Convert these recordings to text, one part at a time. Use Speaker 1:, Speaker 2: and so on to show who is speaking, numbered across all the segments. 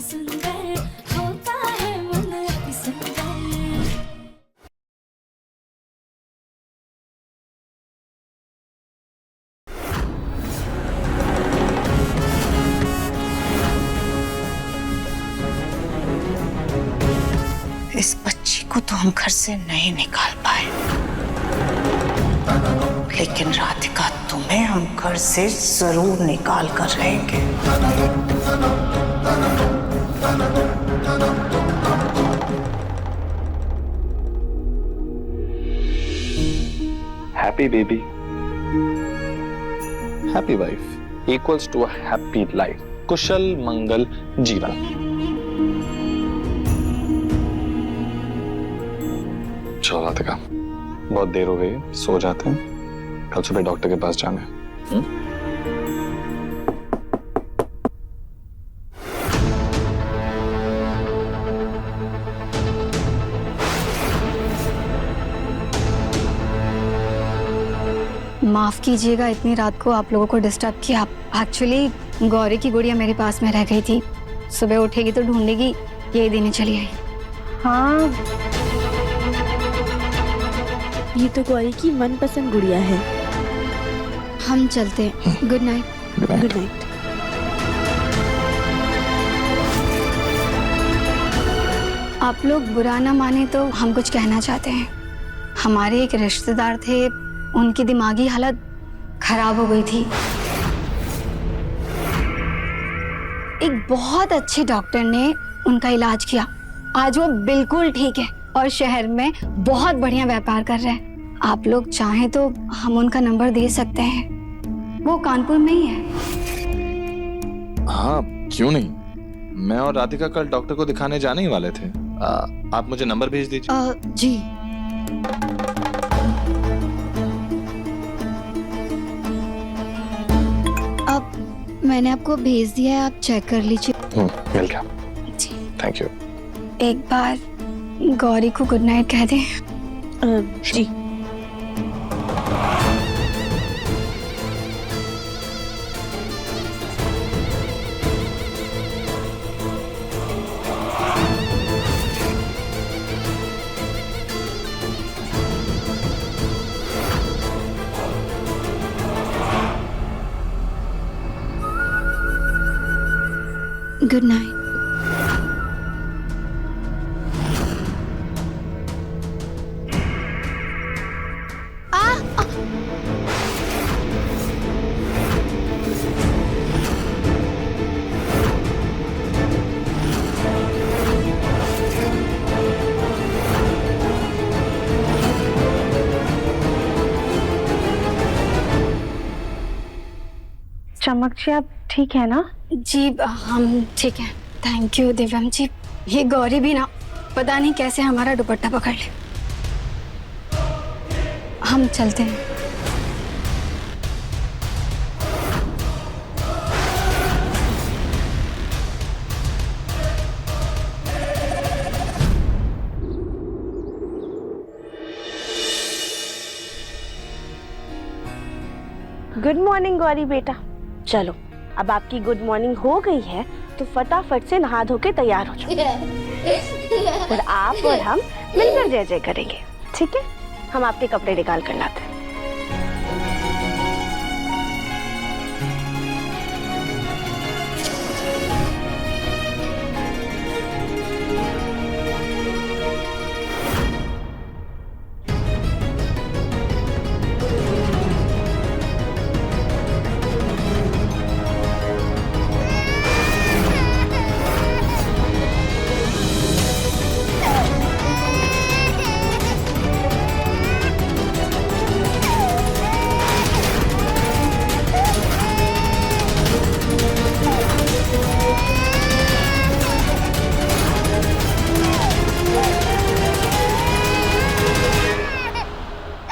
Speaker 1: सुंदर होता है मन अति सुंदर।
Speaker 2: इस बच्ची को तो हम घर से नहीं निकाल पाए, लेकिन राधिका तुम्हें हम घर से जरूर निकाल कर रहेंगे।
Speaker 3: Happy baby, happy wife equals to a happy life. कुशल मंगल जीवन। चलो राधिका, बहुत देर हो गई, सो जाते हैं, कल सुबह डॉक्टर के पास जाना है।
Speaker 4: माफ कीजिएगा इतनी रात को आप लोगों को डिस्टर्ब किया। एक्चुअली गौरी की गुड़िया मेरे पास में रह गई थी, सुबह उठेगी तो ढूंढेगी, यही देने चली आई।
Speaker 5: हाँ, ये तो गौरी की मनपसंद गुड़िया है।
Speaker 4: हम चलते हैं, गुड नाइट।
Speaker 5: Good night.
Speaker 4: आप लोग बुरा ना माने तो हम कुछ कहना चाहते हैं। हमारे एक रिश्तेदार थे, उनकी दिमागी हालत खराब हो गई थी। एक बहुत अच्छे डॉक्टर ने उनका इलाज किया, आज वो बिल्कुल ठीक है और शहर में बहुत बढ़िया व्यापार कर रहे हैं। आप लोग चाहें तो हम उनका नंबर दे सकते हैं, वो कानपुर में ही है।
Speaker 3: हाँ, क्यों नहीं, मैं और राधिका कल डॉक्टर को दिखाने जाने ही वाले थे। आप मुझे नंबर भेज दीजिए।
Speaker 4: जी। अब मैंने आपको भेज दिया है, आप चेक कर लीजिए।
Speaker 3: मिल गया।
Speaker 4: जी।
Speaker 3: Thank you.
Speaker 4: एक बार गौरी को गुड नाइट कह दें।
Speaker 5: जी।
Speaker 4: Good night.
Speaker 5: चमक जी, आप ठीक है ना?
Speaker 4: जी हम ठीक हैं, थैंक यू दिव्यम जी। ये गौरी भी ना पता नहीं कैसे हमारा दुपट्टा पकड़ ले। हम चलते हैं।
Speaker 5: गुड मॉर्निंग गौरी बेटा। चलो, अब आपकी गुड मॉर्निंग हो गई है तो फटाफट से नहा धो के तैयार हो जाओ। और आप और हम मिलकर जय जय करेंगे, ठीक है? हम आपके कपड़े निकाल कर लाते हैं।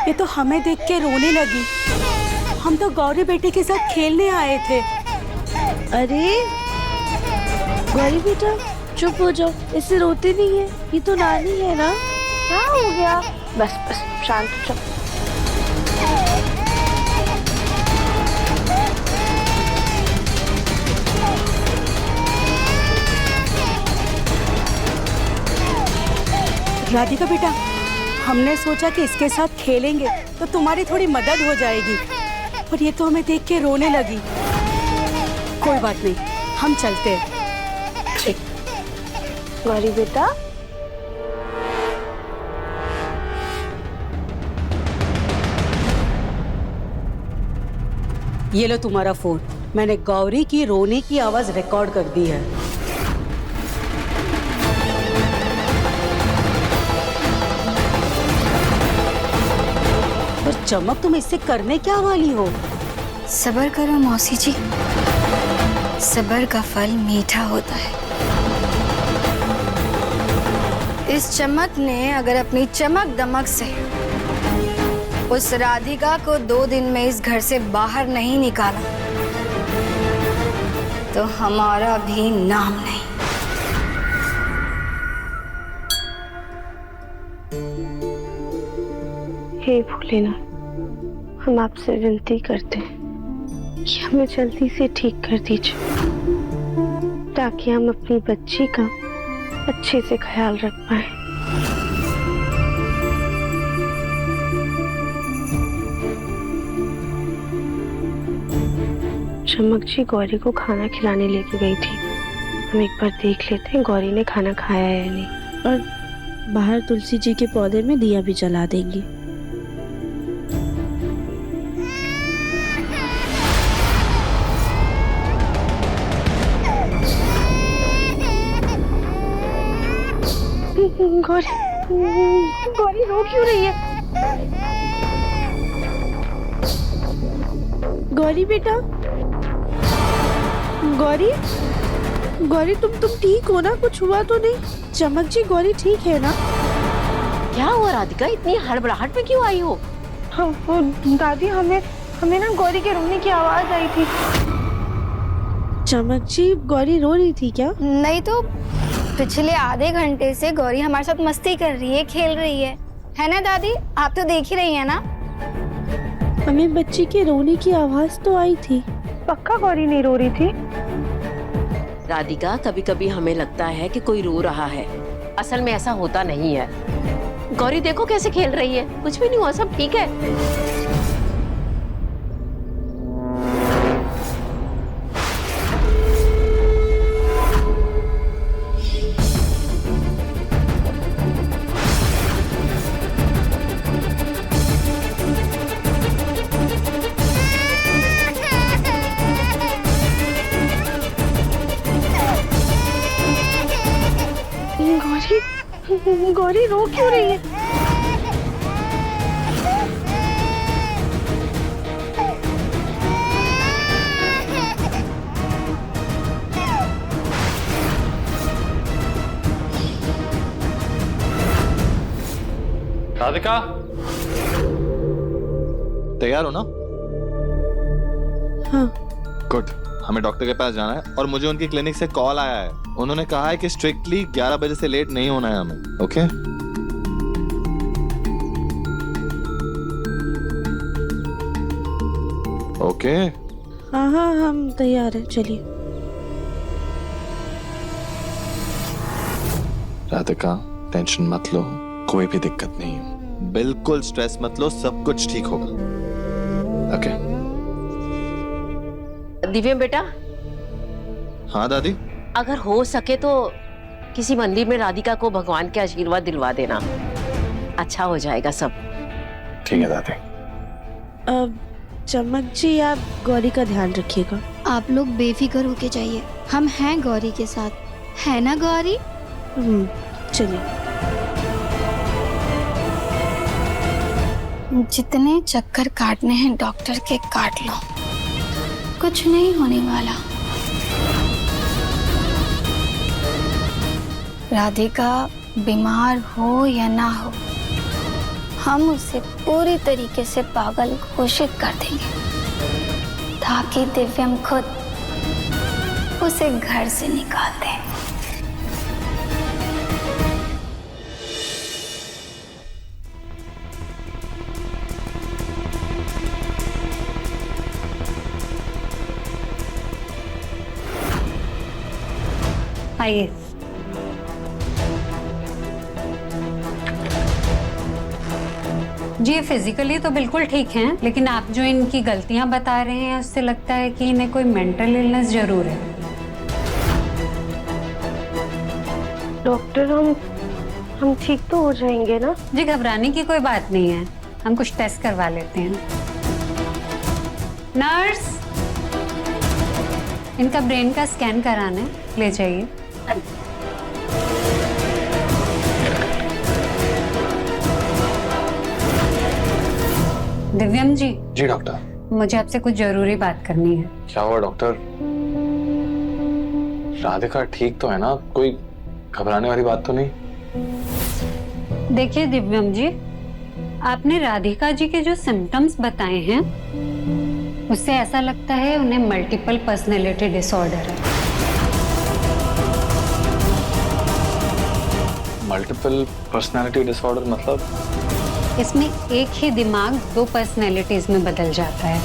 Speaker 6: ये तो हमें देख के रोने लगी। हम तो गौरी बेटे के साथ खेलने आए थे।
Speaker 5: अरे गौरी बेटा चुप हो जाओ, इससे रोते नहीं है, ये तो नानी है ना। क्या हो गया? बस बस शांत हो जाओ।
Speaker 6: राधिका बेटा, हमने सोचा कि इसके साथ खेलेंगे तो तुम्हारी थोड़ी मदद हो जाएगी, पर ये तो हमें देख के रोने लगी। कोई बात नहीं, हम चलते हैं।
Speaker 5: गौरी बेटा,
Speaker 6: ये लो तुम्हारा फोन। मैंने गौरी की रोने की आवाज रिकॉर्ड कर दी है। पर चमक, तुम इससे करने क्या वाली हो?
Speaker 4: सब्र करो मौसी जी, सब्र का फल मीठा होता है। इस चमक ने अगर अपनी चमक दमक से उस राधिका को 2 दिन में इस घर से बाहर नहीं निकाला तो हमारा भी नाम नहीं।
Speaker 5: हे भोलेनाथ, हम आपसे विनती करते हैं कि हमें जल्दी से ठीक कर दीजिए, ताकि हम अपनी बच्ची का अच्छे से ख्याल रख पाए। चमक जी गौरी को खाना खिलाने लेके गई थी। हम एक बार देख लेते हैं गौरी ने खाना खाया है या नहीं।
Speaker 7: और बाहर तुलसी जी के पौधे में दिया भी जला देंगी।
Speaker 5: गौरी रो क्यों रही है?
Speaker 7: गौरी बेटा, गौरी गौरी, तुम ठीक हो ना? कुछ हुआ तो नहीं? चमक जी, गौरी ठीक है ना?
Speaker 8: क्या हुआ राधिका, इतनी हड़बड़ाहट में क्यों आई हो?
Speaker 5: दादी, हमें ना गौरी के रोने की आवाज आई थी।
Speaker 7: चमक जी, गौरी रो रही थी क्या?
Speaker 4: नहीं तो पिछले आधे घंटे से गौरी हमारे साथ मस्ती कर रही है, खेल रही है ना दादी? आप तो देख ही रही है ना।
Speaker 7: हमें बच्ची के रोने की आवाज तो आई थी।
Speaker 5: पक्का गौरी नहीं रो रही थी?
Speaker 8: राधिका, कभी कभी हमें लगता है कि कोई रो रहा है, असल में ऐसा होता नहीं है। गौरी देखो कैसे खेल रही है, कुछ भी नहीं हुआ, सब ठीक है।
Speaker 5: गौरी रो क्यों रही है?
Speaker 3: राधिका, तैयार हो ना?
Speaker 7: हाँ।
Speaker 3: गुड, हमें डॉक्टर के पास जाना है और मुझे उनकी क्लिनिक से कॉल आया है। उन्होंने कहा है कि स्ट्रिक्टली 11 बजे से लेट नहीं होना है हमें। ओके? ओके?
Speaker 7: हाँ, हम तैयार हैं, चलिए।
Speaker 3: राधिका, टेंशन मत लो, कोई भी दिक्कत नहीं है। बिल्कुल स्ट्रेस मत लो, सब कुछ ठीक होगा। ओके?
Speaker 8: दिव्या बेटा,
Speaker 3: हाँ दादी?
Speaker 8: अगर हो सके तो किसी मंदिर में राधिका को भगवान के आशीर्वाद दिलवा देना, अच्छा हो जाएगा सब।
Speaker 3: ठीक है दादी।
Speaker 7: अब चमक जी, आप गौरी का ध्यान रखिएगा।
Speaker 4: आप लोग बेफिक्र होके जाइए, हम हैं गौरी के साथ, है ना गौरी?
Speaker 7: चलिए।
Speaker 4: जितने चक्कर काटने हैं डॉक्टर के काट लो, कुछ नहीं होने वाला। राधिका बीमार हो या ना हो, हम उसे पूरी तरीके से पागल घोषित कर देंगे, ताकि दिव्यम खुद उसे घर से निकाल दे।
Speaker 5: आइए,
Speaker 9: जी फिजिकली तो बिल्कुल ठीक हैं, लेकिन आप जो इनकी गलतियां बता रहे हैं उससे लगता है कि इन्हें कोई मेंटल इलनेस जरूर है।
Speaker 5: डॉक्टर हम ठीक तो हो जाएंगे ना?
Speaker 9: जी घबराने की कोई बात नहीं है, हम कुछ टेस्ट करवा लेते हैं। नर्स, इनका ब्रेन का स्कैन कराना है, ले जाइए। दिव्यम जी।
Speaker 3: जी डॉक्टर।
Speaker 9: मुझे आपसे कुछ जरूरी बात करनी है।
Speaker 3: क्या हुआ डॉक्टर? राधिका ठीक तो है ना? कोई घबराने वाली बात तो नहीं?
Speaker 9: देखिए दिव्यम जी, आपने राधिका जी के जो सिम्टम्स बताए हैं उससे ऐसा लगता है उन्हें मल्टीपल पर्सनैलिटी डिसऑर्डर है।
Speaker 3: मल्टीपल पर्सनैलिटी डिसऑर्डर मतलब?
Speaker 9: इसमें एक ही दिमाग 2 पर्सनैलिटीज में बदल जाता है।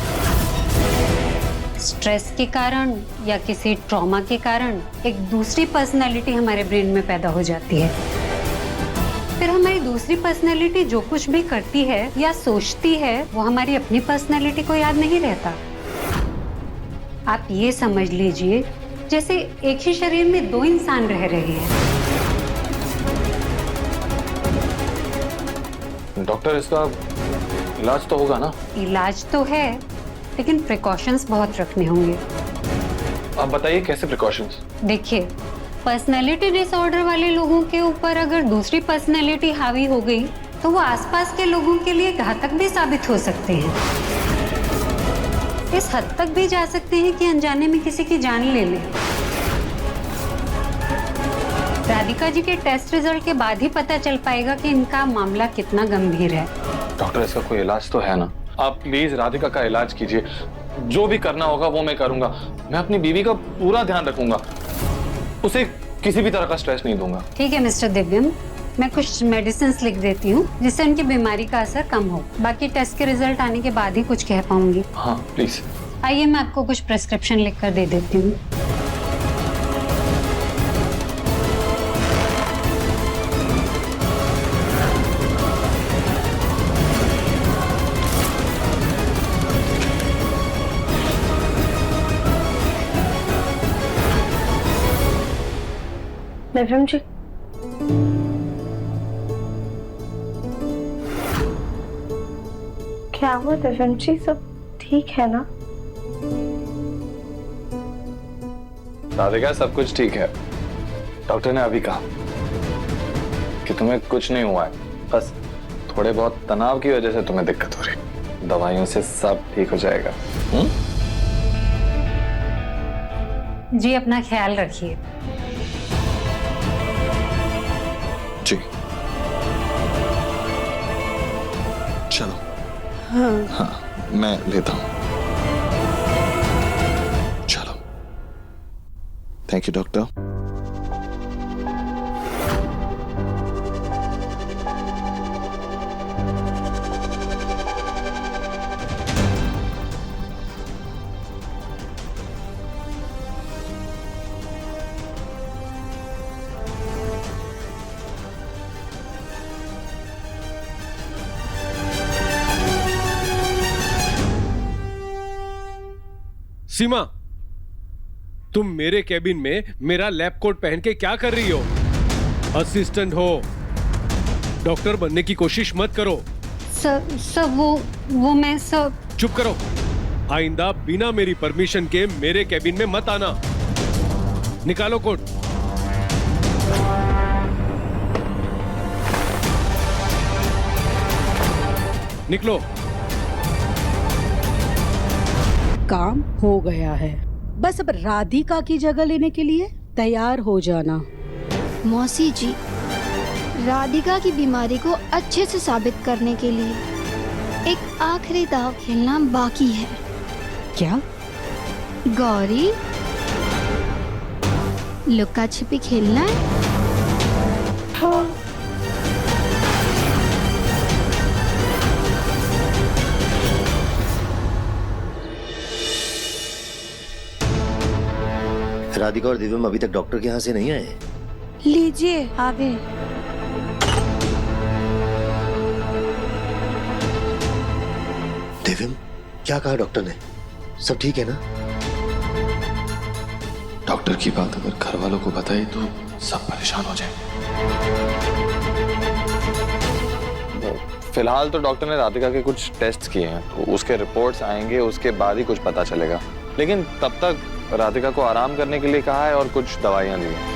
Speaker 9: स्ट्रेस के कारण या किसी ट्रॉमा के कारण एक दूसरी पर्सनैलिटी हमारे ब्रेन में पैदा हो जाती है। फिर हमारी दूसरी पर्सनैलिटी जो कुछ भी करती है या सोचती है वो हमारी अपनी पर्सनैलिटी को याद नहीं रहता। आप ये समझ लीजिए जैसे एक ही शरीर में 2 इंसान रह रहे हैं।
Speaker 3: डॉक्टर इसका इलाज तो होगा ना?
Speaker 9: इलाज तो है, लेकिन प्रिकॉशंस बहुत रखने होंगे।
Speaker 3: आप बताइए कैसे प्रिकॉशंस?
Speaker 9: देखिए, पर्सनैलिटी डिसऑर्डर वाले लोगों के ऊपर अगर दूसरी पर्सनैलिटी हावी हो गई तो वो आसपास के लोगों के लिए घातक भी साबित हो सकते हैं। इस हद तक भी जा सकते हैं कि अनजाने में किसी की जान ले लें। राधिका जी के टेस्ट रिजल्ट के बाद ही पता चल पाएगा कि इनका मामला कितना गंभीर है।
Speaker 3: डॉक्टर इसका कोई इलाज तो है ना? आप प्लीज राधिका का इलाज कीजिए, जो भी करना होगा वो मैं करूंगा। मैं अपनी बीवी का पूरा ध्यान रखूंगा, उसे किसी भी तरह का स्ट्रेस नहीं दूंगा।
Speaker 9: ठीक है मिस्टर दिव्यम, मैं कुछ मेडिसिन लिख देती हूँ जिससे उनकी बीमारी का असर कम हो। बाकी टेस्ट के रिजल्ट आने के बाद ही कुछ कह पाऊंगी।
Speaker 3: हाँ प्लीज।
Speaker 9: आइए मैं आपको कुछ प्रिस्क्रिप्शन लिख कर दे देती हूँ।
Speaker 5: दिव्यम जी, क्या हुआ दिव्यम जी? सब ठीक है ना?
Speaker 3: राधिका सब कुछ ठीक है। डॉक्टर ने अभी कहा कि तुम्हें कुछ नहीं हुआ है, बस थोड़े बहुत तनाव की वजह से तुम्हें दिक्कत हो रही। दवाइयों से सब ठीक हो जाएगा।
Speaker 9: जी अपना ख्याल रखिए।
Speaker 3: जी चलो। हाँ मैं लेता हूँ। चलो। Thank you doctor.
Speaker 10: सीमा, तुम मेरे कैबिन में मेरा लैब कोट पहन के क्या कर रही हो? असिस्टेंट हो, डॉक्टर बनने की कोशिश मत करो।
Speaker 9: सर वो मैं सर।
Speaker 10: चुप करो। आइंदा बिना मेरी परमिशन के मेरे कैबिन में मत आना। निकालो कोट। निकलो।
Speaker 6: काम हो गया है, बस अब राधिका की जगह लेने के लिए तैयार हो जाना।
Speaker 4: मौसी जी, राधिका की बीमारी को अच्छे से साबित करने के लिए एक आखिरी दाव खेलना बाकी है।
Speaker 6: क्या?
Speaker 4: गौरी, लुका छिपी खेलना है?
Speaker 5: हाँ।
Speaker 11: राधिका और दिव्यम अभी तक डॉक्टर के यहाँ से नहीं आए।
Speaker 7: लीजिए आ गए।
Speaker 11: दिव्यम, क्या कहा डॉक्टर ने? सब ठीक है ना?
Speaker 3: डॉक्टर की बात अगर घर वालों को बताई तो सब परेशान हो जाएंगे। फिलहाल तो डॉक्टर ने राधिका के कुछ टेस्ट किए हैं, तो उसके रिपोर्ट्स आएंगे, उसके बाद ही कुछ पता चलेगा। लेकिन तब तक राधिका को आराम करने के लिए कहा है और कुछ दवाइयां दी हैं।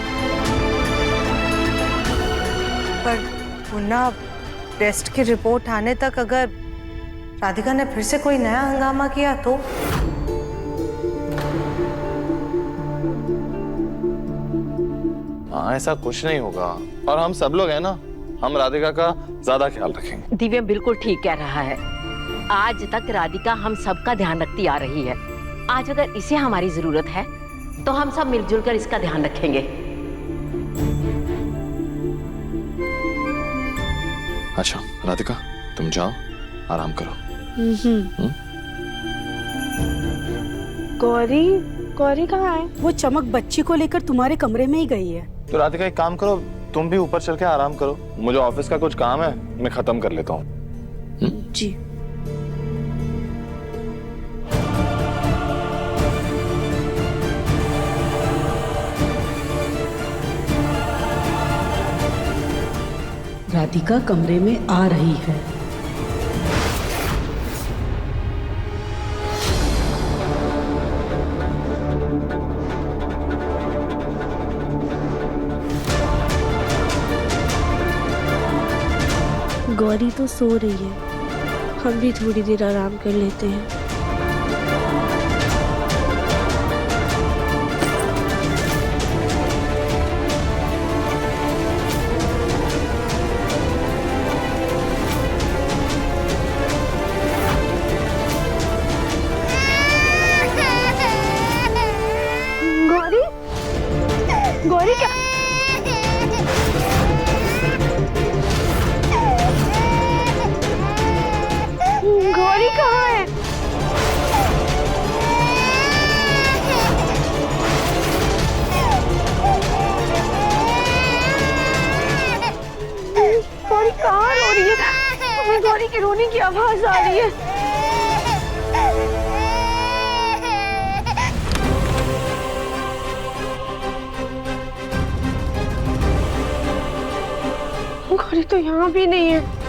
Speaker 2: पर पुनः टेस्ट की रिपोर्ट आने तक अगर राधिका ने फिर से कोई नया हंगामा किया तो?
Speaker 3: हाँ, ऐसा कुछ नहीं होगा और हम सब लोग हैं ना, हम राधिका का ज्यादा ख्याल रखेंगे।
Speaker 8: दिव्या बिल्कुल ठीक कह रहा है। आज तक राधिका हम सबका ध्यान रखती आ रही है। आज अगर इसे हमारी जरूरत है तो हम सब मिलजुल कर इसका ध्यान रखेंगे।
Speaker 3: अच्छा राधिका, तुम जाओ, आराम करो।
Speaker 5: गौरी, गौरी कहाँ है?
Speaker 6: वो चमक बच्ची को लेकर तुम्हारे कमरे में ही गई है।
Speaker 3: तो राधिका एक काम करो, तुम भी ऊपर चल के आराम करो। मुझे ऑफिस का कुछ काम है, मैं खत्म कर लेता हूँ।
Speaker 5: जी।
Speaker 6: राधिका कमरे में आ रही है।
Speaker 7: गौरी तो सो रही है, हम भी थोड़ी देर आराम कर लेते हैं।
Speaker 5: गौरी, गौरी क्या? गौरी कहाँ है? गौरी कहाँ रो रही है? हमें गौरी के रोने की आवाज आ रही है। गौरी तो यहाँ भी नहीं है।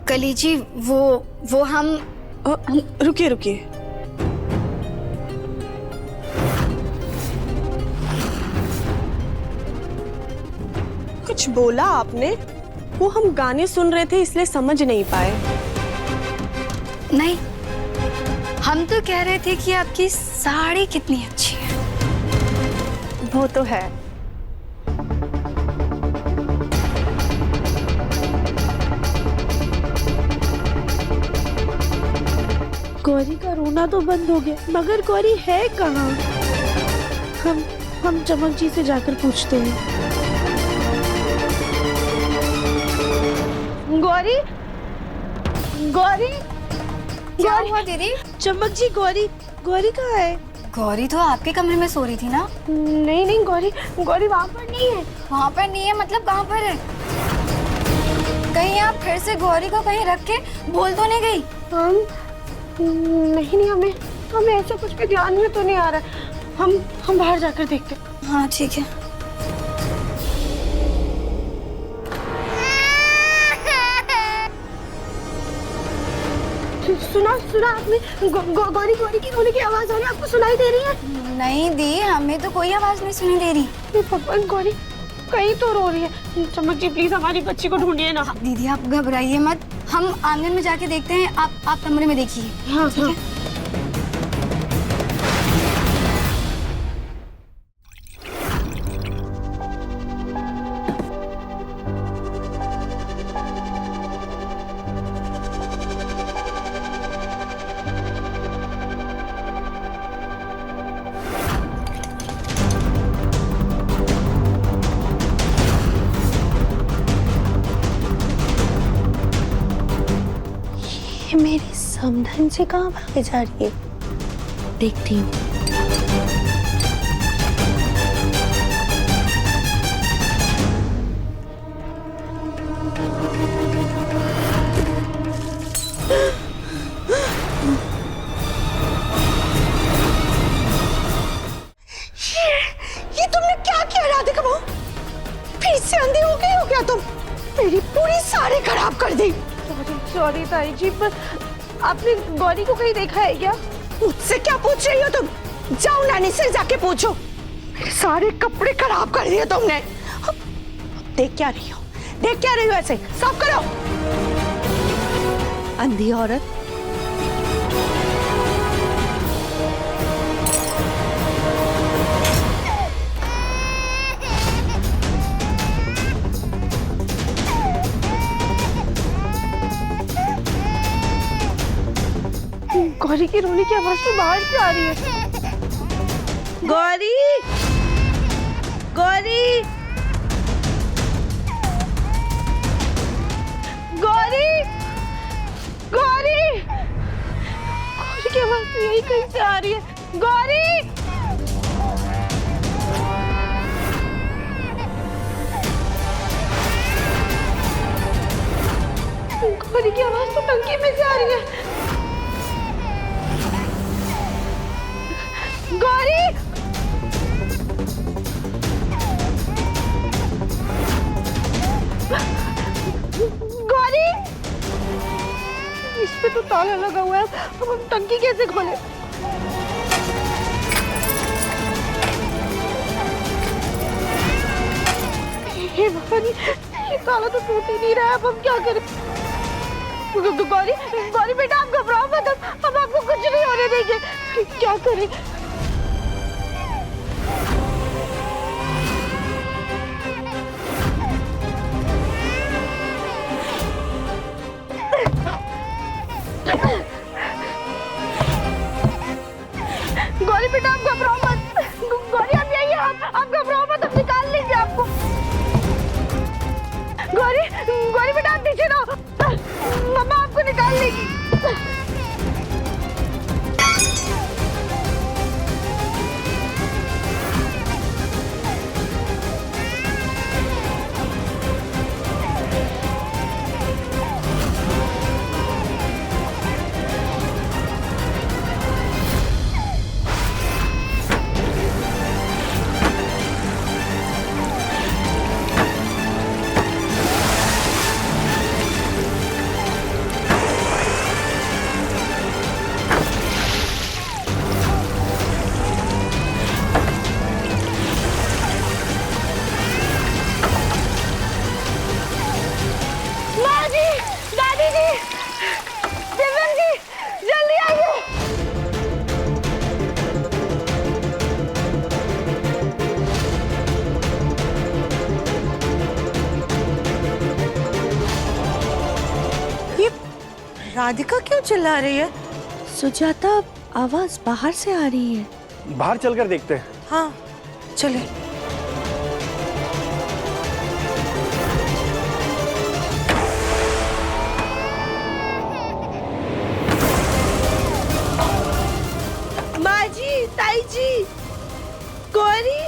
Speaker 4: कली जी, वो हम
Speaker 7: रुकिए रुकिए, कुछ बोला आपने? वो हम गाने सुन रहे थे इसलिए समझ नहीं पाए।
Speaker 4: नहीं, हम तो कह रहे थे कि आपकी साड़ी कितनी अच्छी है।
Speaker 7: वो तो है। गौरी का रोना तो बंद हो गया, मगर गौरी है कहाँ? हम चमक जी से जाकर पूछते हैं।
Speaker 5: गौरी, गौरी,
Speaker 4: क्या हुआ दीदी?
Speaker 7: चमक जी, गौरी कहाँ है?
Speaker 4: गौरी तो आपके कमरे में सो रही थी ना?
Speaker 5: नहीं नहीं, गौरी वहाँ पर नहीं है।
Speaker 4: वहाँ पर नहीं है मतलब कहाँ पर है? कहीं आप फिर से गौरी को कहीं रख के बोल तो नहीं गई?
Speaker 5: नहीं, हमें ऐसा कुछ भी ध्यान में तो नहीं आ रहा है। हम बाहर जाकर देखते हैं।
Speaker 4: हाँ ठीक है।
Speaker 5: सुना आपने? गौरी की रोने की आवाज आ रही है, आपको सुनाई दे रही है?
Speaker 4: नहीं दी, हमें तो कोई आवाज नहीं सुनाई दे रही।
Speaker 5: भगवान, गौरी कहीं तो रो रही है। चमक जी प्लीज हमारी बच्ची को ढूंढिए ना।
Speaker 4: दीदी आप घबराइए मत, हम आंगन में जाके देखते हैं, आप कमरे में देखिए।
Speaker 5: हाँ
Speaker 4: ठीक है?
Speaker 7: समधन से कहाँ भागे जा रही है? देखती हूँ।
Speaker 6: ये तुमने क्या किया राधिका बहू? फिर से अंधी हो गई हो क्या तुम? मेरी पूरी साड़ी खराब कर दी।
Speaker 7: सॉरी ताई जी, पर आपने गौरी को कहीं देखा है क्या?
Speaker 6: मुझसे क्या पूछ रही हो तुम? जाओ नानी से जाके पूछो। मेरे सारे कपड़े खराब कर दिए तुमने। अब देख क्या रही हो? देख क्या रही हो? ऐसे साफ करो। अंधी औरत।
Speaker 7: गौरी की रोने की आवाज तो बाहर से आ रही है। गौरी, गौरी, गौरी, गौरी, गौरी की आवाज तो यही कहीं से आ रही है। गौरी, गौरी की आवाज तो टंकी में से आ रही है। गौरी, गौरी, इस पे तो ताला लगा हुआ है। अब हम टंकी कैसे खोले? हे भगवान, ये ताला तो टूट ही नहीं रहा है। अब हम क्या करें? गौरी, गौरी बेटा, आप घबराओ मत। हम आपको कुछ नहीं होने देंगे। क्या करें? गौरी बेटा, आप घबराओ मत। गौरी, आप यही हैं। आप घबराओ मत, हम निकाल लेंगे आपको। गौरी, गौरी बेटा, आप पीछे रहो। मम्मा आपको निकाल लेगी।
Speaker 2: राधिका क्यों चिल्ला रही है?
Speaker 7: सुजाता, आवाज बाहर से आ रही है।
Speaker 11: बाहर चलकर देखते हैं।
Speaker 2: हाँ, चले।
Speaker 7: माँ जी, ताई जी, गौरी,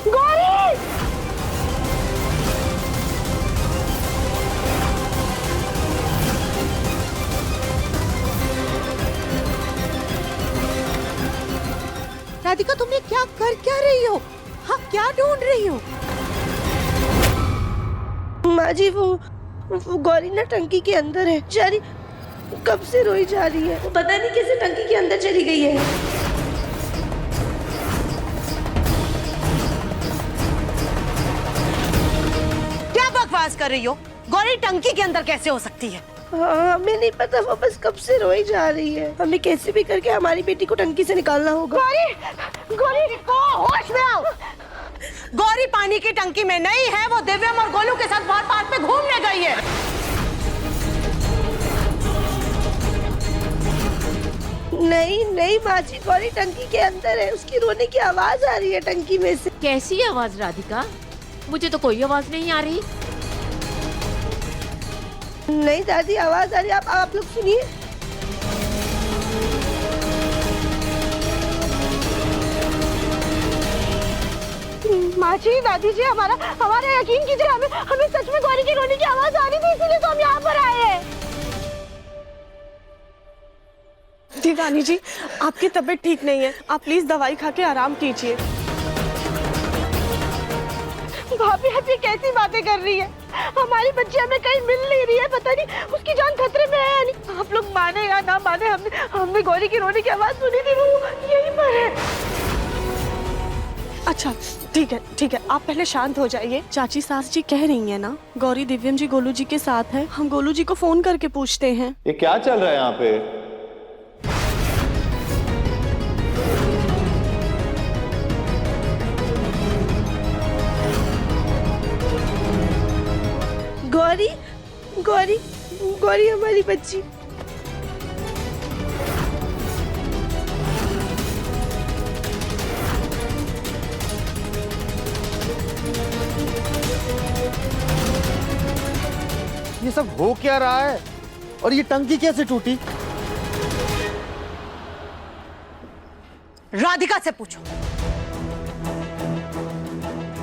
Speaker 7: गौरी,
Speaker 6: राधिका, तुम ये क्या कर क्या रही हो? हाँ, क्या ढूंढ रही हो?
Speaker 7: माँ जी, वो गौरी ना टंकी के अंदर है। जारी कब से रोई जा रही है। वो पता नहीं कैसे टंकी के अंदर चली गई है।
Speaker 6: क्या बकवास कर रही हो? गौरी टंकी के अंदर कैसे हो सकती है?
Speaker 7: हाँ, हमें नहीं पता। वो बस कब से रोई जा रही है। हमें कैसे भी करके हमारी बेटी को टंकी से निकालना होगा।
Speaker 6: गौरी, गौरी को होश में आओ। गौरी पानी की टंकी में नहीं है। वो दिव्यम और गोलू के साथ बाहर पार्क में घूमने गई है।
Speaker 7: नहीं नहीं माँ जी, गौरी टंकी के अंदर है। उसकी रोने की आवाज आ रही है टंकी में से।
Speaker 8: कैसी आवाज राधिका? मुझे तो कोई आवाज नहीं आ रही।
Speaker 7: नहीं दादी, आवाज आ रही है, आप लोग सुनिए। माँ जी, दादी जी, हमारा यकीन कीजिए, हमें सच में गौरी की रोने की आवाज आ रही थी, इसीलिए तो हम यहाँ पर आए हैं।
Speaker 5: दीवानी जी, आपकी तबीयत ठीक नहीं है, आप प्लीज दवाई खा के आराम कीजिए।
Speaker 7: भाभी, आप ये कैसी बातें कर रही है? हमारी बच्ची हमें कहीं मिल नहीं रही है, पता नहीं उसकी जान खतरे में है या नहीं। आप लोग माने या ना माने, हमने गौरी की रोने की आवाज सुनी थी, वो यहीं पर है।
Speaker 5: अच्छा ठीक है, आप पहले शांत हो जाइए। चाची सास जी कह रही हैं ना, गौरी दिव्यम जी गोलू जी के साथ है। हम गोलू जी को फोन करके पूछते हैं।
Speaker 3: ये क्या चल रहा है यहाँ पे?
Speaker 7: गौरी, गौरी, गौरी हमारी बच्ची।
Speaker 11: ये सब हो क्या रहा है? और ये टंकी कैसे टूटी?
Speaker 2: राधिका से पूछो।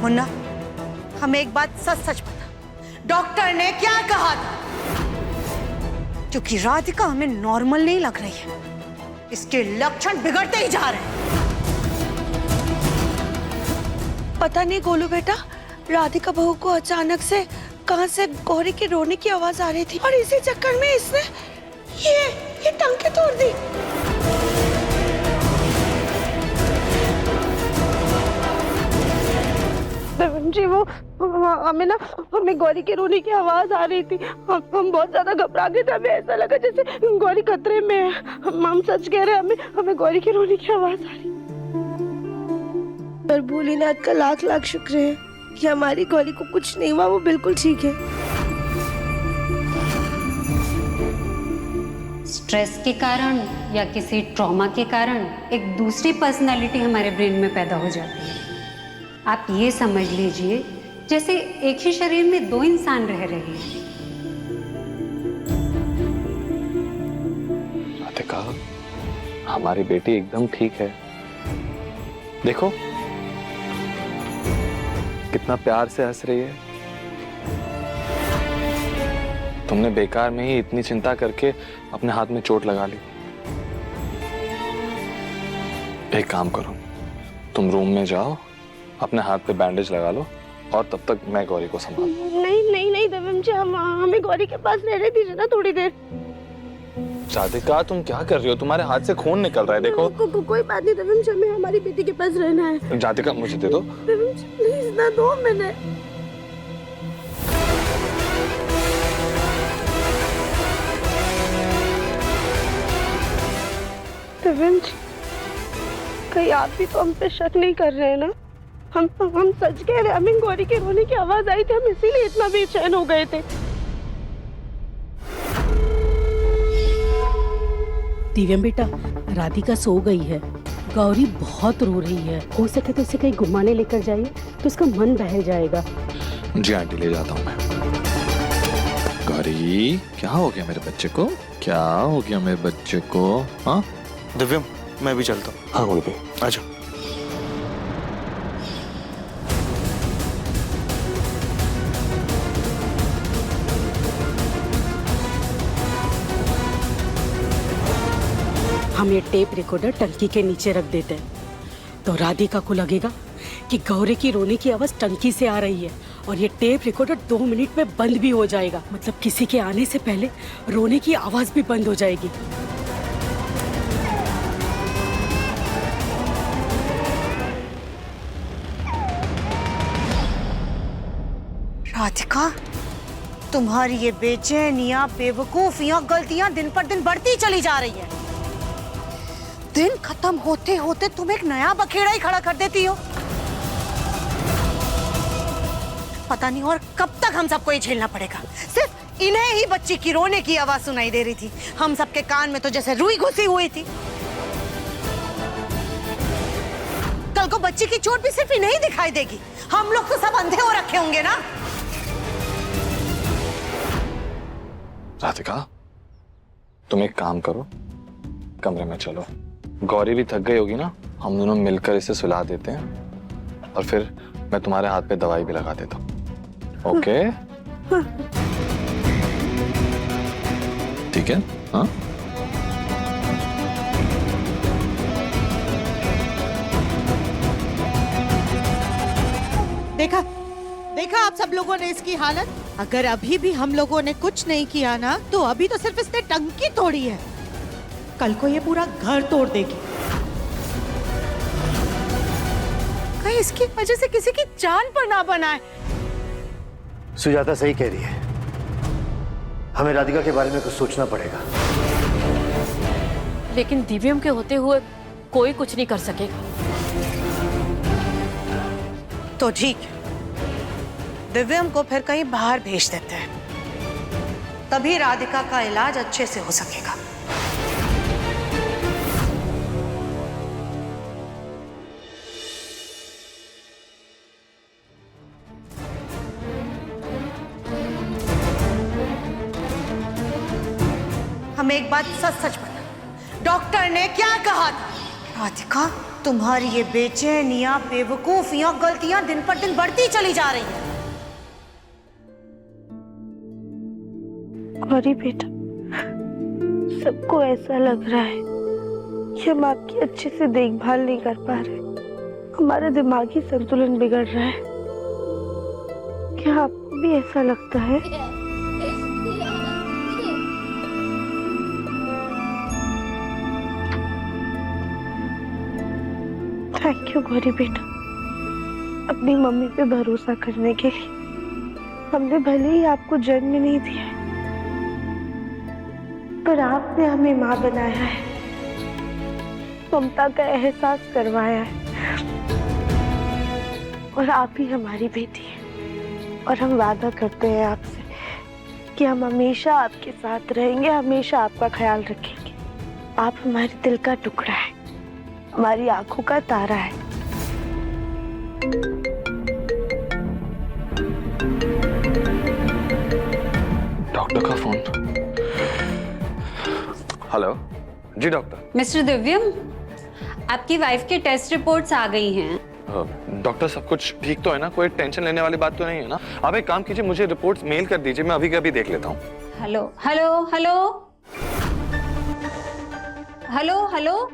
Speaker 2: मुन्ना, हमें एक बात सच सच बता, डॉक्टर ने क्या कहा था? क्योंकि राधिका हमें नॉर्मल नहीं लग रही है, इसके लक्षण बिगड़ते ही जा रहे हैं।
Speaker 7: पता नहीं गोलू बेटा, राधिका बहू को अचानक से कहां से गौरी के रोने की आवाज आ रही थी, और इसी चक्कर में इसने ये टंकी तोड़ दी। जी, वो हमें गौरी के रोने की आवाज आ रही थी। हम बहुत ज्यादा घबरा गए थे, हमें ऐसा लगा जैसे गौरी खतरे में है। हम सच कह रहे हैं, हमें गौरी के रोने की आवाज आ रही। पर भोलेनाथ का लाख लाख शुक्र है कि हमारी गौरी को कुछ नहीं हुआ, वो बिल्कुल ठीक है।
Speaker 9: स्ट्रेस के कारण या किसी ट्रॉमा के कारण एक दूसरी पर्सनालिटी हमारे ब्रेन में पैदा हो जाती है। आप ये समझ लीजिए जैसे एक ही शरीर में दो इंसान रह रहे हैं।
Speaker 3: राधिका, हमारी बेटी एकदम ठीक है। देखो कितना प्यार से हंस रही है। तुमने बेकार में ही इतनी चिंता करके अपने हाथ में चोट लगा ली। एक काम करो, तुम रूम में जाओ, अपने हाथ पे बैंडेज लगा लो, और तब तक मैं गौरी को संभाल।
Speaker 7: नहीं दिव्यम जी, हमें गौरी के पास रहने दीजिए ना थोड़ी देर।
Speaker 3: राधिका, तुम क्या कर रही हो? तुम्हारे हाथ से खून निकल रहा है, देखो।
Speaker 7: कोई बात नहीं दिव्यम जी, हमें हमारी बेटी के पास रहना है।
Speaker 3: राधिका, मुझे दे दो।
Speaker 7: दिव्यम जी प्लीज ना, 2 मिनट। दिव्यम जी, कहीं आप भी तो हम पे शक नहीं कर रहे हैं ना? हम सच कह रहे हैं, हमें गौरी के रोने की आवाज आई थी, हम इसीलिए इतना बेचैन हो गए थे।
Speaker 6: दिव्यम बेटा, राधिका सो गई है, गौरी बहुत रो रही है। हो सके तो उसे कहीं घुमाने लेकर जाइए, तो उसका मन बहल जाएगा।
Speaker 3: जी आंटी, ले जाता हूँ मैं। गौरी, क्या हो गया मेरे बच्चे को? क्या हो गया मेरे बच्चे को? हाँ
Speaker 11: दिव्यम, मैं भी चलता हूँ।
Speaker 3: हाँ बोल भी,
Speaker 11: अच्छा।
Speaker 6: हम ये टेप रिकॉर्डर टंकी के नीचे रख देते हैं, तो राधिका को लगेगा कि गौरी की रोने की आवाज टंकी से आ रही है, और ये टेप रिकॉर्डर 2 मिनट में बंद भी हो जाएगा। मतलब किसी के आने से पहले रोने की आवाज भी बंद हो जाएगी।
Speaker 2: राधिका, तुम्हारी ये बेचैनियां, बेवकूफियां, गलतियां दिन पर दिन बढ़ती चली जा रही है। दिन खत्म होते होते तुम एक नया बखेड़ा ही खड़ा कर देती हो। पता नहीं और कब तक हम सबको ये झेलना पड़ेगा। सिर्फ इन्हें ही बच्ची की रोने की आवाज सुनाई दे रही थी, हम सबके कान में तो जैसे रुई घुसी हुई थी। कल को बच्ची की चोट भी सिर्फ इन्हें ही दिखाई देगी। हम लोग तो सब अंधे हो रखे होंगे ना।
Speaker 3: राधिका, तुम एक काम करो, कमरे में चलो। गौरी भी थक गई होगी ना, हम दोनों मिलकर इसे सुला देते हैं और फिर मैं तुम्हारे हाथ पे दवाई भी लगा देता हूँ। ओके? ठीक है? हाँ?
Speaker 12: देखा देखा आप सब लोगों ने इसकी हालत। अगर अभी भी हम लोगों ने कुछ नहीं किया ना, तो अभी तो सिर्फ इसने टंकी तोड़ी है, कल को ये पूरा घर तोड़ देगी।
Speaker 2: कहीं इसकी वजह से किसी की जान पर ना बनाए।
Speaker 11: सुजाता सही कह रही है, हमें राधिका के बारे में कुछ सोचना पड़ेगा।
Speaker 8: लेकिन दिव्यम के होते हुए कोई कुछ नहीं कर सकेगा।
Speaker 2: तो ठीक है, दिव्यम को फिर कहीं बाहर भेज देते हैं, तभी राधिका का इलाज अच्छे से हो सकेगा। हमें एक बात सच सच बता, डॉक्टर ने क्या कहा था? राधिका, तुम्हारी ये बेचैनियां, बेवकूफियां, गलतियां दिन पर दिन बढ़ती चली जा रही हैं।
Speaker 7: गौरी बेटा, सबको ऐसा लग रहा है कि हम आपकी अच्छे से देखभाल नहीं कर पा रहे, हमारा दिमागी संतुलन बिगड़ रहा है। क्या आपको भी ऐसा लगता है? थैंक यू गौरी बेटा, अपनी मम्मी पे भरोसा करने के लिए। हमने भले ही आपको जन्म नहीं दिया है, पर आपने हमें माँ बनाया है, ममता का एहसास करवाया है, और आप ही हमारी बेटी है। और हम वादा करते हैं आपसे कि हम हमेशा आपके साथ रहेंगे, हमेशा आपका ख्याल रखेंगे। आप हमारे दिल का टुकड़ा है, हमारी आंखों का तारा है।
Speaker 3: डॉक्टर का फोन। हेलो जी डॉक्टर।
Speaker 9: मिस्टर दिव्यम, आपकी वाइफ की टेस्ट रिपोर्ट्स आ गई हैं।
Speaker 3: डॉक्टर, सब कुछ ठीक तो है ना? कोई टेंशन लेने वाली बात तो नहीं है ना? आप एक काम कीजिए, मुझे रिपोर्ट्स मेल कर दीजिए, मैं अभी के अभी देख लेता हूँ।
Speaker 9: Hello hello hello hello hello,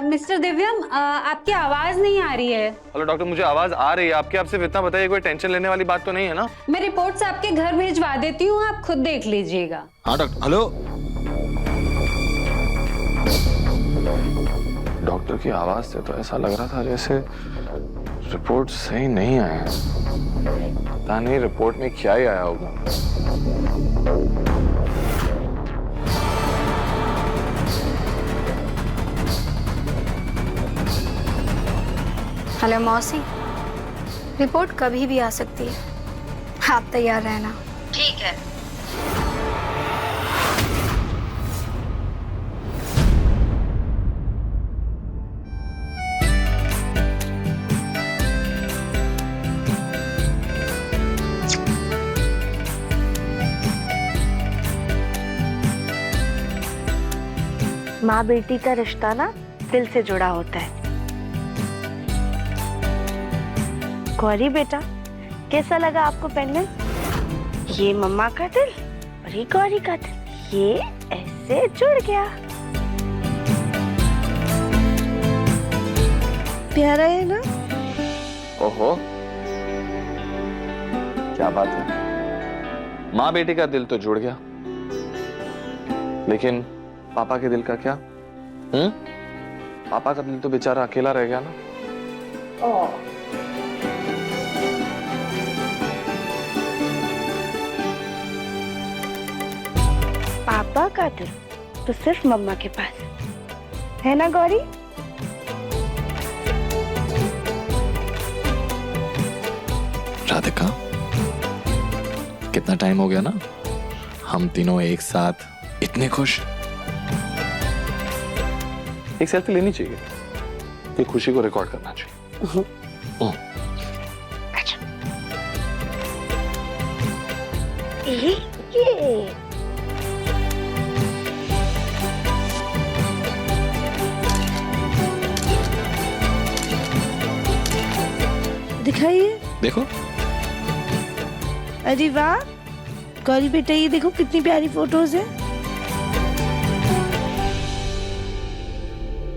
Speaker 9: mister Divyam, आपकी आवाज नहीं आ रही है।
Speaker 3: हेलो डॉक्टर, मुझे आवाज आ रही है आपकी। आप सिर्फ इतना बताइए, कोई टेंशन लेने वाली बात तो नहीं है ना?
Speaker 9: मैं रिपोर्ट्स आपके घर भिजवा देती हूँ, आप खुद देख लीजिएगा।
Speaker 3: हाँ डॉक्टर। हेलो, डॉक्टर की आवाज से तो ऐसा लग रहा था जैसे रिपोर्ट सही नहीं आए हैं। पता नहीं रिपोर्ट में क्या ही आया होगा।
Speaker 4: हेलो मौसी, रिपोर्ट कभी भी आ सकती है, आप तैयार रहना।
Speaker 2: ठीक है।
Speaker 7: माँ बेटी का रिश्ता ना दिल से जुड़ा होता है। गौरी बेटा, कैसा लगा आपको पेंडेंट? ये मम्मा का दिल और ये गौरी का दिल, ये ऐसे जुड़ गया। प्यारा है ना?
Speaker 3: ओहो, क्या बात है। माँ बेटी का दिल तो जुड़ गया, लेकिन पापा के दिल का क्या? पापा का दिल तो बेचारा अकेला रह गया ना।
Speaker 7: पापा का दिल तो सिर्फ मम्मा के पास है ना गौरी?
Speaker 3: राधिका, कितना टाइम हो गया ना हम तीनों एक साथ इतने खुश। एक सेल्फी लेनी चाहिए, ये खुशी को रिकॉर्ड करना चाहिए।
Speaker 7: ये दिखाइए।
Speaker 3: देखो।
Speaker 7: अरे वाह गौरी बेटा, ये देखो कितनी प्यारी फोटोज है।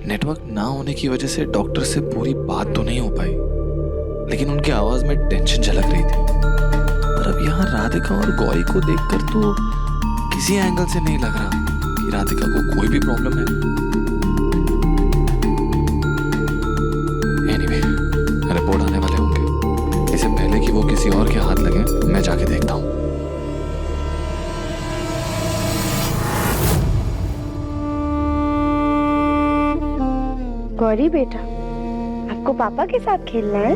Speaker 3: नेटवर्क ना होने की वजह से डॉक्टर से पूरी बात तो नहीं हो पाई, लेकिन उनकी आवाज में टेंशन झलक रही थी। पर अब यहाँ राधिका और गौरी को देखकर तो किसी एंगल से नहीं लग रहा कि राधिका को कोई भी प्रॉब्लम है। एनीवे, रिपोर्ट आने वाले होंगे। इससे पहले कि वो किसी और के हाथ लगे, मैं जाके देखता हूँ।
Speaker 7: गौरी बेटा, आपको पापा के साथ खेलना है?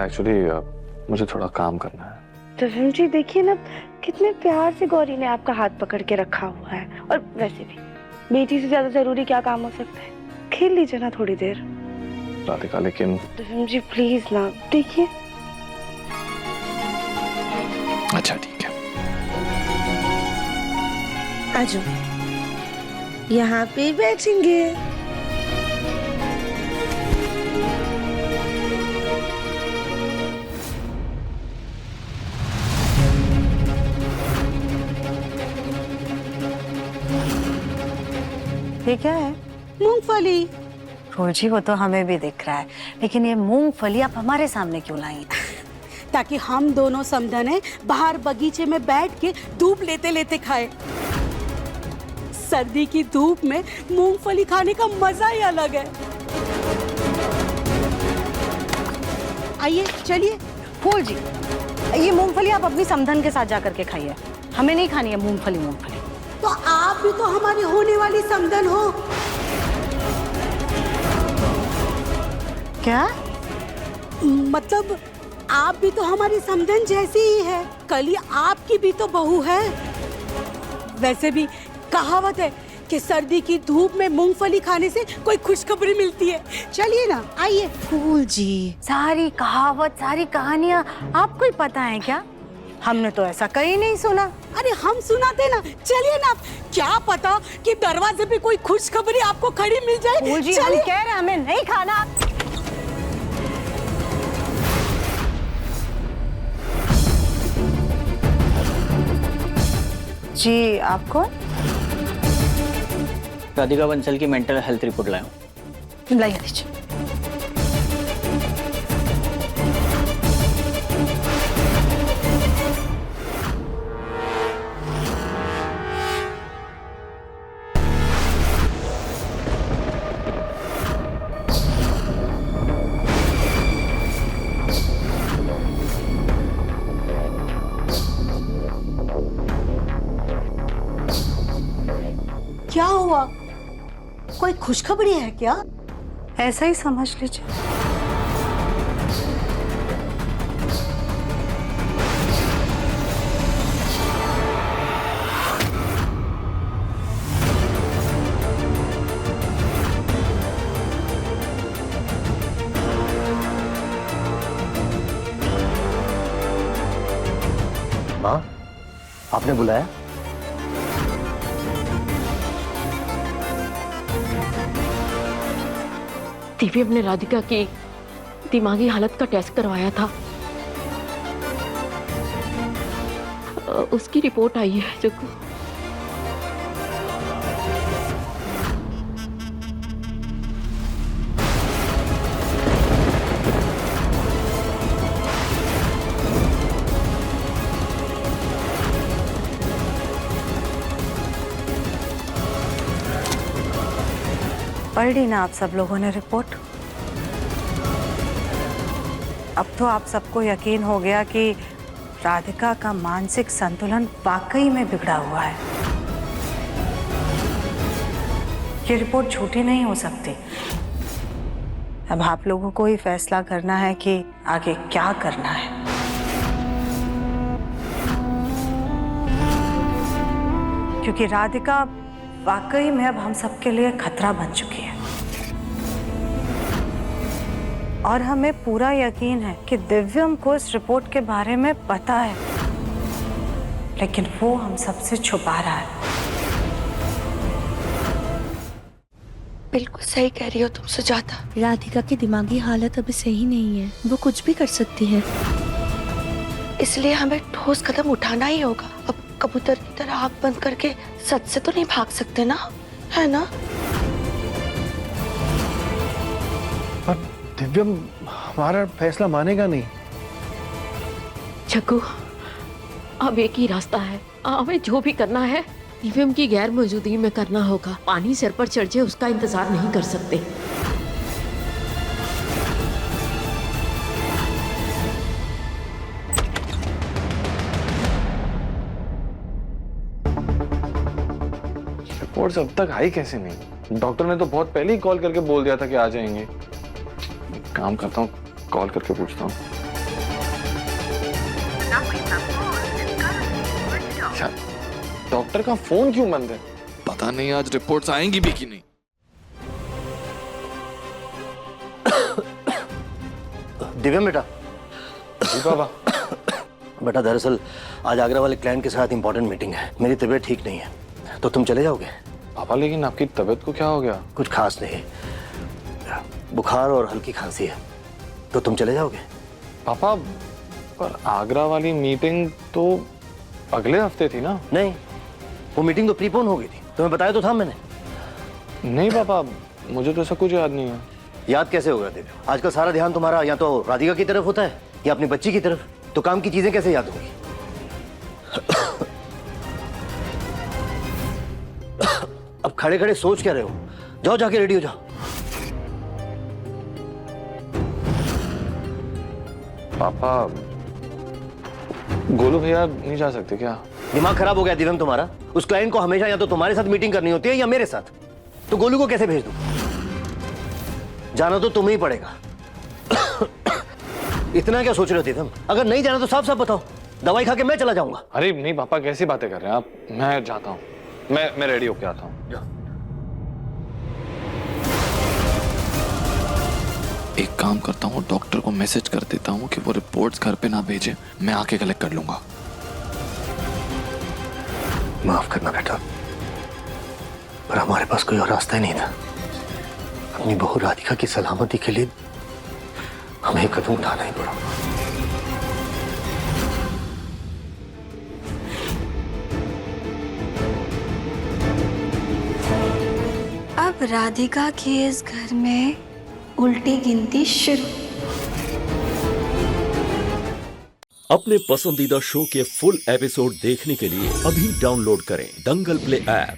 Speaker 3: एक्चुअली मुझे थोड़ा काम करना है।
Speaker 7: तो जी देखिए ना, कितने प्यार से गौरी ने आपका हाथ पकड़ के रखा हुआ है। और वैसे भी बेटी से ज्यादा जरूरी क्या काम हो सकता है? खेल लीजिए ना थोड़ी देर।
Speaker 3: राधिका लेकिन
Speaker 7: तो जी प्लीज ना, देखिए।
Speaker 3: अच्छा ठीक है।
Speaker 7: आ जाओ, यहाँ पे बैठेंगे।
Speaker 2: ये क्या है?
Speaker 12: मूंगफली।
Speaker 2: रोजी वो तो हमें भी दिख रहा है, लेकिन ये मूंगफली आप हमारे सामने क्यों लाई?
Speaker 6: ताकि हम दोनों समझने बाहर बगीचे में बैठ के धूप लेते लेते खाए। सर्दी की धूप में मूंगफली खाने का मजा ही अलग है।
Speaker 12: आइए चलिए।
Speaker 2: फूल जी, ये मूंगफली आप अपनी समधन के साथ जाकर के खाइए, हमें नहीं खानी है मूंगफली।
Speaker 6: तो आप भी तो हमारी होने वाली समधन हो।
Speaker 2: क्या
Speaker 6: मतलब आप भी तो हमारी समधन जैसी ही है, कल ही आपकी भी तो बहू है। वैसे भी कहावत है कि सर्दी की धूप में मूंगफली खाने से कोई खुशखबरी मिलती है।
Speaker 12: चलिए ना, आइए।
Speaker 2: फूल जी, सारी कहावत, सारी कहानियाँ आपको ही पता है क्या? हमने तो ऐसा कहीं नहीं सुना।
Speaker 6: अरे हम सुनाते ना, चलिए ना। क्या पता कि दरवाजे पे कोई खुशखबरी आपको खड़ी मिल जाए।
Speaker 2: फूल जी, हम कह रहे हैं हमें नहीं खाना। जी आपको?
Speaker 13: राधिका बंसल की मेंटल हेल्थ रिपोर्ट लाया हूँ।
Speaker 2: लाइए दीजिए।
Speaker 6: क्या हुआ? कोई खुशखबरी है क्या?
Speaker 2: ऐसा ही समझ लीजिए।
Speaker 11: माँ, आपने बुलाया?
Speaker 8: दिव्यम ने राधिका की दिमागी हालत का टेस्ट करवाया था। उसकी रिपोर्ट आई है जो
Speaker 2: पढ़ ली ना आप सब लोगों ने रिपोर्ट? अब तो आप सबको यकीन हो गया कि राधिका का मानसिक संतुलन वाकई में बिगड़ा हुआ है। ये रिपोर्ट झूठी नहीं हो सकती। अब आप लोगों को ही फैसला करना है कि आगे क्या करना है। क्योंकि राधिका वाकई में अब हम सबके लिए खतरा बन चुकी है। और हमें पूरा यकीन है कि दिव्यम को इस रिपोर्ट के बारे में पता है, लेकिन वो हम सबसे छुपा रहा है।
Speaker 7: बिल्कुल सही कह रही हो तुम सुजाता। राधिका की दिमागी हालत अभी सही नहीं है, वो कुछ भी कर सकती है, इसलिए हमें ठोस कदम उठाना ही होगा। अब कबूतर की तरह आंख बंद करके सच से तो नहीं भाग सकते ना, है ना?
Speaker 11: पर दिव्यम हमारा फैसला मानेगा नहीं।
Speaker 8: जग्गू, अब एक ही रास्ता है, हमें जो भी करना है दिव्यम की गैर मौजूदगी में करना होगा। पानी सिर पर चढ़ जाए उसका इंतजार नहीं कर सकते।
Speaker 3: रिपोर्ट्स अब तक आई कैसे नहीं? डॉक्टर ने तो बहुत पहले ही कॉल करके बोल दिया था कि आ जाएंगे। एक काम करता हूँ, कॉल करके पूछता हूँ। अच्छा, डॉक्टर का फोन क्यों बंद है? पता नहीं आज रिपोर्ट्स आएंगी भी कि नहीं।
Speaker 11: दिव्यम बेटा।
Speaker 3: जी बाबा।
Speaker 11: बेटा दरअसल आज आगरा वाले क्लाइंट के साथ इंपॉर्टेंट मीटिंग है, मेरी तबीयत ठीक नहीं है, तो तुम चले जाओगे?
Speaker 3: पापा लेकिन आपकी तबीयत को क्या हो गया?
Speaker 11: कुछ खास नहीं, बुखार और हल्की खांसी है, तो तुम चले जाओगे?
Speaker 3: पापा पर आगरा वाली मीटिंग तो अगले हफ्ते थी ना?
Speaker 11: नहीं, वो मीटिंग तो प्रीपोन हो गई थी, तुम्हें बताया तो था मैंने।
Speaker 3: नहीं पापा, मुझे तो ऐसा कुछ याद नहीं है।
Speaker 11: याद कैसे होगा दिव्य? आजकल सारा ध्यान तुम्हारा या तो राधिका की तरफ होता है या अपनी बच्ची की तरफ, तो काम की चीजें कैसे याद होगी? अब खड़े खड़े सोच क्या रहे हो? जाओ जाके रेडी हो जाओ।
Speaker 3: पापा, गोलू भैया नहीं जा सकते क्या?
Speaker 11: दिमाग खराब हो गया दिव्यम तुम्हारा? उस क्लाइंट को हमेशा या तो तुम्हारे साथ मीटिंग करनी होती है या मेरे साथ, तो गोलू को कैसे भेज दूं? जाना तो तुम्हें ही पड़ेगा। इतना क्या सोच रहे हो दिव्यम? अगर नहीं जाना तो साफ साफ बताओ, दवाई खा के मैं चला जाऊंगा।
Speaker 3: अरे नहीं पापा, कैसी बातें कर रहे हैं आप? मैं जाता हूँ, मैं रेडी होके आता हूँ। एक काम करता हूँ, डॉक्टर को मैसेज कर देता हूँ कि वो रिपोर्ट्स घर पे ना भेजे, मैं आके कलेक्ट कर लूंगा।
Speaker 11: माफ करना बेटा, पर हमारे पास कोई और रास्ता ही नहीं था। अपनी बहू राधिका की सलामती के लिए हमें कदम उठाना ही पड़ा।
Speaker 4: अब राधिका की इस घर में उल्टी गिनती शुरू।
Speaker 14: अपने पसंदीदा शो के फुल एपिसोड देखने के लिए अभी डाउनलोड करें दंगल प्ले ऐप।